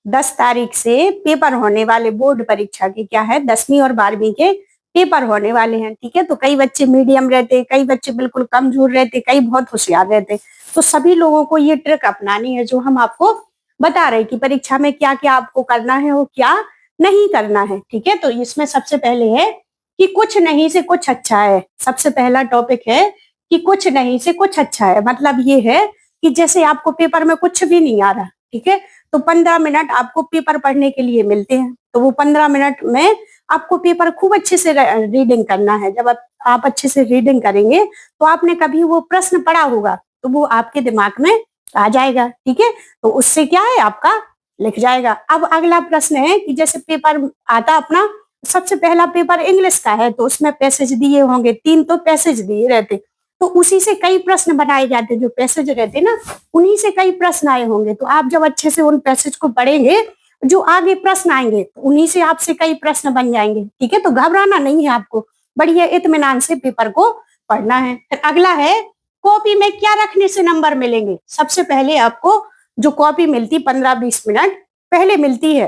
10 तारीख से पेपर होने वाले बोर्ड परीक्षा के क्या है 10वीं और 12वीं के पेपर होने वाले हैं। ठीक है, तो कई बच्चे मीडियम रहते, कई बच्चे बिल्कुल कमजोर रहते, कई बहुत होशियार रहते। तो सभी लोगों को ये ट्रिक अपनानी है जो हम आपको बता रहे कि परीक्षा में क्या क्या आपको करना है और क्या नहीं करना है। ठीक है, तो इसमें सबसे पहले है कि कुछ नहीं से कुछ अच्छा है। सबसे पहला टॉपिक है कि कुछ नहीं से कुछ अच्छा है। मतलब ये है कि जैसे आपको पेपर में कुछ भी नहीं आ रहा, ठीक है, तो 15 मिनट आपको पेपर पढ़ने के लिए मिलते हैं। तो वो 15 मिनट में आपको पेपर खूब अच्छे से रीडिंग करना है। जब आप अच्छे से रीडिंग करेंगे तो आपने कभी वो प्रश्न पढ़ा होगा तो वो आपके दिमाग में आ जाएगा। ठीक है, तो उससे क्या है आपका लिख जाएगा। अब अगला प्रश्न है कि जैसे पेपर आता अपना, सबसे पहला पेपर इंग्लिश का है तो उसमें पैसेज दिए होंगे, 3 तो पैसेज दिए रहते, तो उसी से कई प्रश्न बनाए जाते, जो पैसेज रहते ना उन्हीं से कई प्रश्न आए होंगे। तो आप जब अच्छे से उन पैसेज को पढ़ेंगे, जो आगे प्रश्न आएंगे तो उन्हीं से आपसे कई प्रश्न बन जाएंगे। ठीक है, तो घबराना नहीं है आपको, बढ़िया इत्मीनान से पेपर को पढ़ना है। फिर अगला है कॉपी में क्या रखने से नंबर मिलेंगे। सबसे पहले आपको जो कॉपी मिलती 15-20 मिनट पहले मिलती है,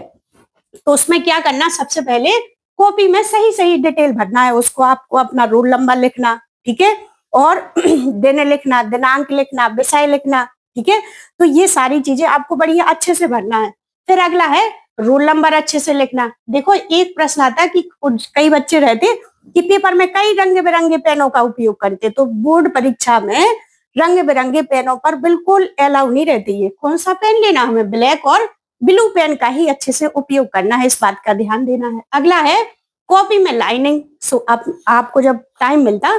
तो उसमें क्या करना, सबसे पहले कॉपी में सही सही डिटेल भरना है। उसको आपको अपना रोल नंबर लिखना, ठीक है, और दिन लिखना, दिनांक लिखना, विषय लिखना। ठीक है, तो ये सारी चीजें आपको बढ़िया अच्छे से भरना है। फिर अगला है रोल नंबर अच्छे से लिखना। देखो एक प्रश्न आता है कि कई बच्चे रहते कि पेपर में कई रंग बिरंगे पेनों का उपयोग करते, तो बोर्ड परीक्षा में रंग बिरंगे पेनों पर बिल्कुल अलाउ नहीं रहती है। कौन सा पेन लेना, हमें ब्लैक और ब्लू पेन का ही अच्छे से उपयोग करना है, इस बात का ध्यान देना है। अगला है कॉपी में लाइनिंग। सो आपको जब टाइम मिलता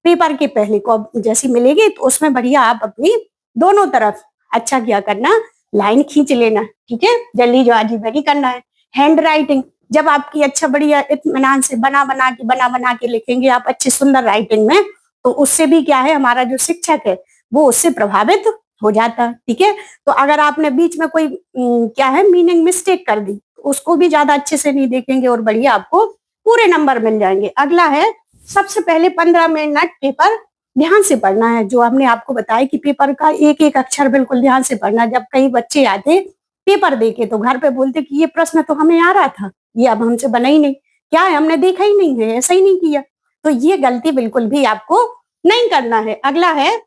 पेपर के पहले कॉपी जैसी मिलेगी तो उसमें बढ़िया आप अपनी दोनों तरफ अच्छा क्या करना, लाइन खींच लेना। ठीक है, जल्दीबाजी नहीं करना है। हैंड राइटिंग, जब आपकी अच्छा बढ़िया इत्मीनान से बना के लिखेंगे आप अच्छी सुंदर राइटिंग में, तो उससे भी क्या है हमारा जो शिक्षक है वो उससे प्रभावित हो जाता। ठीक है, तो अगर आपने बीच में कोई क्या है मीनिंग मिस्टेक कर दी तो उसको भी ज्यादा अच्छे से नहीं देखेंगे और बढ़िया आपको पूरे नंबर मिल जाएंगे। अगला है सबसे पहले 15 मिनट पेपर ध्यान से पढ़ना है। जो हमने आपको बताया कि पेपर का एक एक अक्षर बिल्कुल ध्यान से पढ़ना। जब कई बच्चे आते पेपर देके तो घर पे बोलते कि ये प्रश्न तो हमें आ रहा था, ये अब हमसे बना ही नहीं, क्या है हमने देखा ही नहीं है, ऐसा ही नहीं किया। तो ये गलती बिल्कुल भी आपको नहीं करना है। अगला है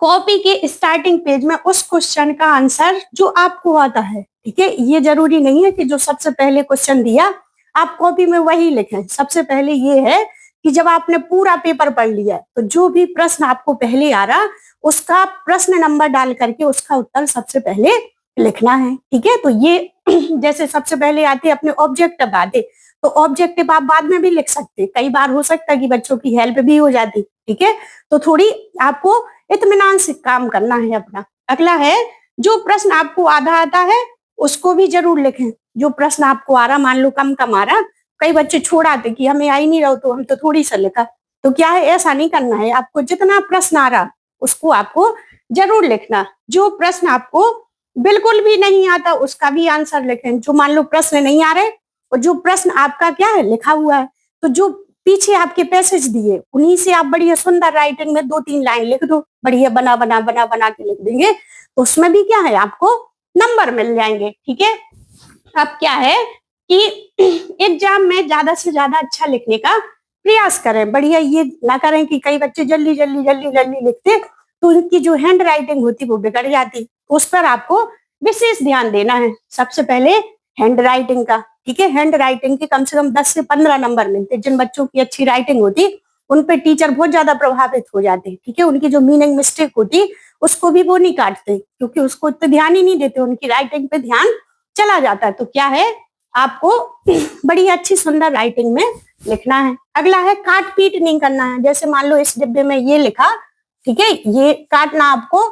कॉपी के स्टार्टिंग पेज में उस क्वेश्चन का आंसर जो आपको आता है। ठीक है, ये जरूरी नहीं है कि जो सबसे पहले क्वेश्चन दिया आप कॉपी में वही लिखें। सबसे पहले ये है कि जब आपने पूरा पेपर पढ़ लिया तो जो भी प्रश्न आपको पहले आ रहा उसका प्रश्न नंबर डाल करके उसका उत्तर सबसे पहले लिखना है। ठीक है, तो ये जैसे सबसे पहले आते अपने ऑब्जेक्टिव आते, तो ऑब्जेक्टिव आप बाद में भी लिख सकते, कई बार हो सकता है कि बच्चों की हेल्प भी हो जाती। ठीक है, तो थोड़ी आपको इत्मीनान से काम करना है अपना। अगला है जो प्रश्न आपको आधा आता है उसको भी जरूर लिखें। जो प्रश्न आपको आ रहा, मान लो कम आ रहा, कई बच्चे छोड़ आते कि हमें आ ही नहीं रहा तो हम तो थोड़ी सा लिखा, तो क्या है ऐसा नहीं करना है। आपको जितना प्रश्न आ रहा उसको आपको जरूर लिखना। जो प्रश्न आपको बिल्कुल भी नहीं आता उसका भी आंसर लिखें। जो मान लो प्रश्न नहीं आ रहे और जो प्रश्न आपका क्या है लिखा हुआ है, तो जो पीछे आपके पैसेज दिए उन्हीं से आप बढ़िया सुंदर राइटिंग में 2-3 लाइन लिख दो, बढ़िया बना के लिख देंगे तो उसमें भी क्या है आपको नंबर मिल जाएंगे। ठीक है, अब क्या है कि एग्जाम में ज्यादा से ज्यादा अच्छा लिखने का प्रयास करें। बढ़िया ये ना करें कि कई बच्चे जल्दी लिखते तो उनकी जो हैंड राइटिंग होती वो बिगड़ जाती, उस पर आपको विशेष ध्यान देना है। सबसे पहले हैंड राइटिंग का, ठीक है, हैंड राइटिंग के कम से कम 10 से 15 नंबर मिलते। जिन बच्चों की अच्छी राइटिंग होती उन पे टीचर बहुत ज्यादा प्रभावित हो जाते। ठीक है, उनकी जो मीनिंग मिस्टेक होती उसको भी वो नहीं काटते क्योंकि उसको इतना ध्यान ही नहीं देते, उनकी राइटिंग पे ध्यान चला जाता है। तो क्या है आपको बड़ी अच्छी सुंदर राइटिंग में लिखना है। अगला है काट पीट नहीं करना है। जैसे मान लो इस डिब्बे में ये लिखा, ठीक है, ये काटना आपको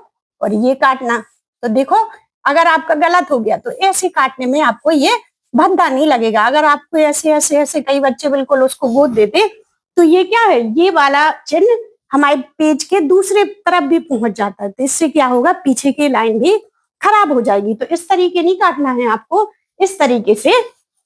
और ये काटना, तो देखो अगर आपका गलत हो गया तो ऐसे काटने में आपको ये भद्दा नहीं लगेगा। अगर आपको ऐसे ऐसे ऐसे कई बच्चे बिल्कुल उसको गोद देते तो ये क्या है, ये वाला चिन्ह हमारे पेज के दूसरे तरफ भी पहुंच जाता है, तो इससे क्या होगा पीछे की लाइन भी खराब हो जाएगी। तो इस तरीके नहीं काटना है आपको, इस तरीके से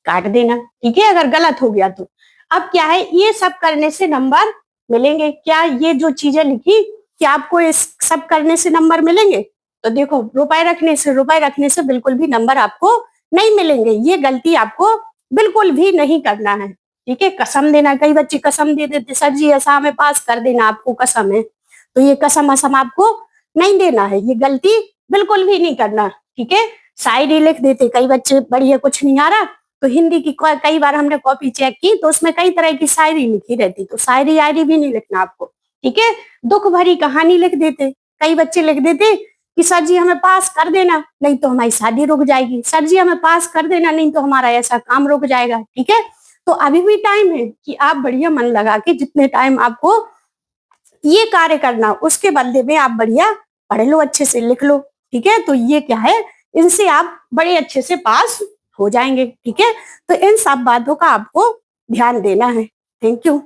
काट देना। ठीक है, अगर गलत हो गया तो। अब क्या है ये सब करने से नंबर मिलेंगे। क्या ये जो चीजें लिखी क्या आपको इस सब करने से नंबर मिलेंगे? तो देखो रुपए रखने से बिल्कुल भी नंबर आपको नहीं मिलेंगे। ये गलती आपको बिल्कुल भी नहीं करना है, ठीक है। कसम देना, कई बच्चे कसम दे देते, सर जी ऐसा हमें पास कर देना, आपको कसम है। तो ये कसम असम आपको नहीं देना है, ये गलती बिल्कुल भी नहीं करना, ठीक है। शायरी लिख देते कई बच्चे, बढ़िया कुछ नहीं आ रहा तो हिंदी की कई बार हमने कॉपी चेक की तो उसमें कई तरह की शायरी लिखी रहती, तो शायरी आयरी भी नहीं लिखना आपको, ठीक है। दुख भरी कहानी लिख देते, कई बच्चे लिख देते कि सर जी हमें पास कर देना, नहीं तो हमारी शादी रुक जाएगी, सर जी हमें पास कर देना, नहीं तो हमारा ऐसा काम रुक जाएगा, ठीक है। तो अभी भी टाइम है कि आप बढ़िया मन लगा के जितने टाइम आपको ये कार्य करना, उसके बदले में आप बढ़िया पढ़ लो, अच्छे से लिख लो, ठीक है। तो ये क्या है, इनसे आप बड़े अच्छे से पास हो जाएंगे, ठीक है। तो इन सब बातों का आपको ध्यान देना है। Thank you.